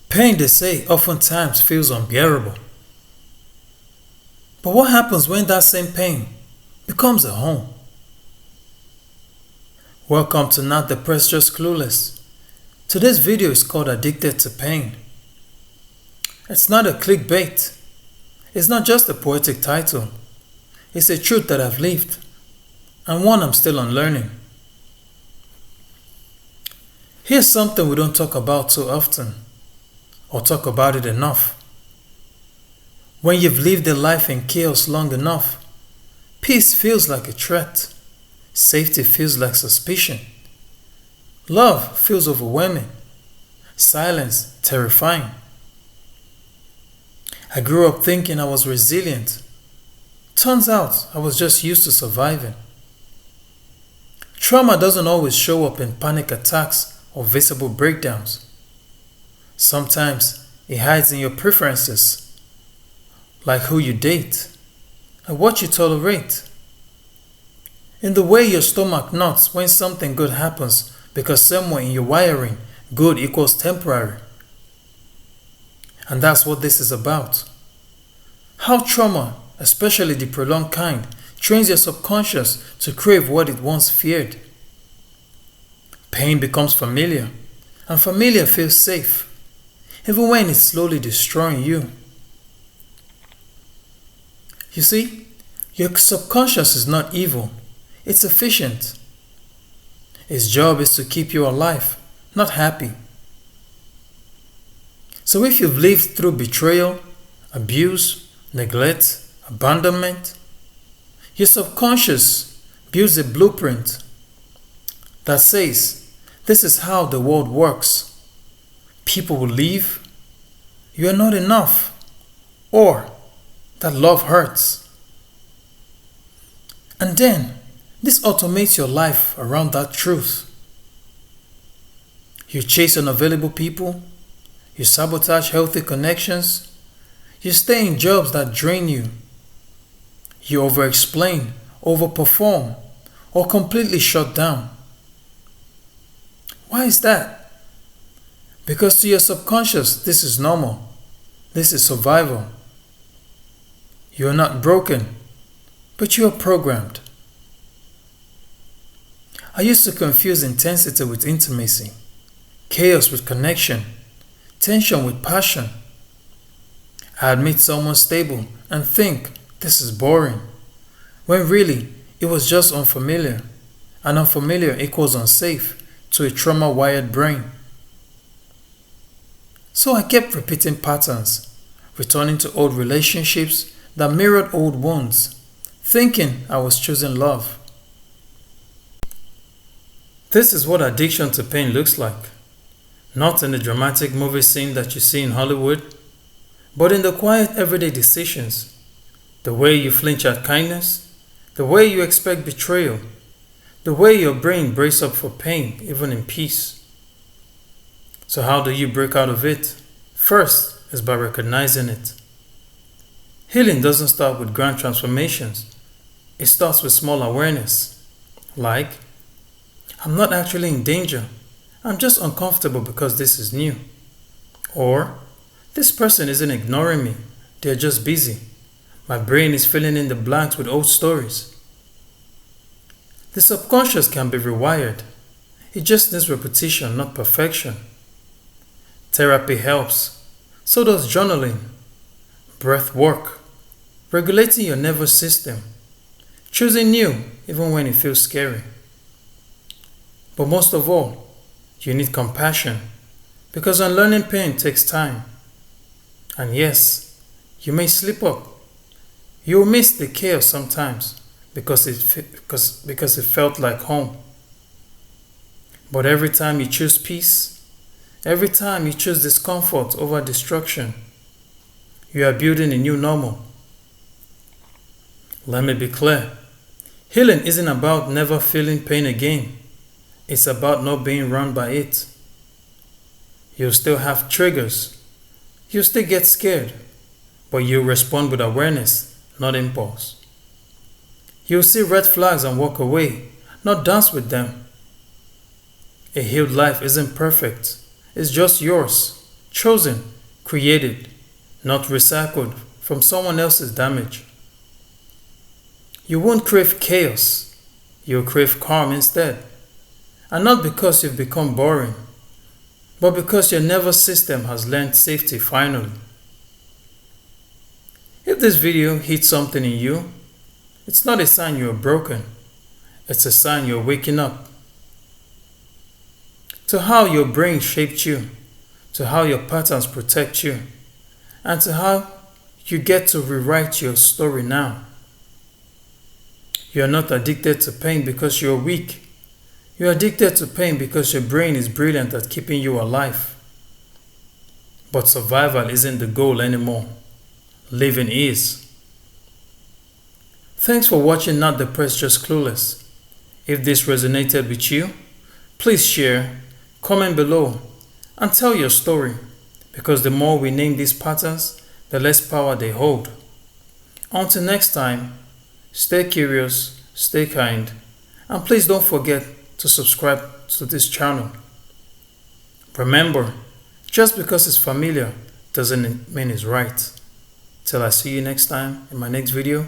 Pain, they say, oftentimes feels unbearable. But what happens when that same pain becomes a home? Welcome to Not Depressed Just Clueless. Today's video is called Addicted to Pain. It's not a clickbait. It's not just a poetic title. It's a truth that I've lived and one I'm still unlearning. Here's something we don't talk about too often, or talk about it enough. When you've lived a life in chaos long enough, peace feels like a threat. Safety feels like suspicion. Love feels overwhelming. Silence terrifying. I grew up thinking I was resilient. Turns out I was just used to surviving. Trauma doesn't always show up in panic attacks or visible breakdowns. Sometimes it hides in your preferences, like who you date and what you tolerate. In the way your stomach knots when something good happens because somewhere in your wiring, good equals temporary. And that's what this is about. How trauma, especially the prolonged kind, trains your subconscious to crave what it once feared. Pain becomes familiar, and familiar feels safe, even when it's slowly destroying you. You see, your subconscious is not evil, it's efficient. Its job is to keep you alive, not happy. So if you've lived through betrayal, abuse, neglect, abandonment, your subconscious builds a blueprint that says, this is how the world works. People will leave, you are not enough, or that love hurts. And then, this automates your life around that truth. You chase unavailable people, you sabotage healthy connections, you stay in jobs that drain you, you over-explain, overperform, or completely shut down. Why is that? Because to your subconscious, this is normal. This is survival. You are not broken, but you are programmed. I used to confuse intensity with intimacy, chaos with connection, tension with passion. I'd meet someone stable and think this is boring, when really it was just unfamiliar, and unfamiliar equals unsafe to a trauma-wired brain. So I kept repeating patterns, returning to old relationships that mirrored old wounds, thinking I was choosing love. This is what addiction to pain looks like. Not in the dramatic movie scene that you see in Hollywood, but in the quiet everyday decisions. The way you flinch at kindness, the way you expect betrayal, the way your brain braces up for pain, even in peace. So how do you break out of it? First is by recognizing it. Healing doesn't start with grand transformations. It starts with small awareness. Like, I'm not actually in danger. I'm just uncomfortable because this is new. Or, this person isn't ignoring me. They're just busy. My brain is filling in the blanks with old stories. The subconscious can be rewired. It just needs repetition, not perfection. Therapy helps. So does journaling, breath work, regulating your nervous system, choosing new even when it feels scary. But most of all, you need compassion, because unlearning pain takes time. And yes, you may slip up. You will miss the chaos sometimes because it felt like home. But every time you choose peace, every time you choose discomfort over destruction, you are building a new normal. Let me be clear. Healing isn't about never feeling pain again. It's about not being run by it. You'll still have triggers. You'll still get scared. But you'll respond with awareness, not impulse. You'll see red flags and walk away, not dance with them. A healed life isn't perfect. It's just yours. chosen, created, not recycled from someone else's damage. You won't crave chaos, you'll crave calm instead. And not because you've become boring, but because your nervous system has learned safety finally. If this video hits something in you, it's not a sign you're broken, it's a sign you're waking up. To how your brain shaped you, to how your patterns protect you, and to how you get to rewrite your story now. You are not addicted to pain because you're weak. You're addicted to pain because your brain is brilliant at keeping you alive. But survival isn't the goal anymore. Living is. Thanks for watching Not Depressed Just Clueless. If this resonated with you, please share, comment below, and tell your story, because the more we name these patterns, the less power they hold. Until next time, stay curious, stay kind, and please don't forget to subscribe to this channel. Remember, just because it's familiar doesn't mean it's right. Till I see you next time in my next video.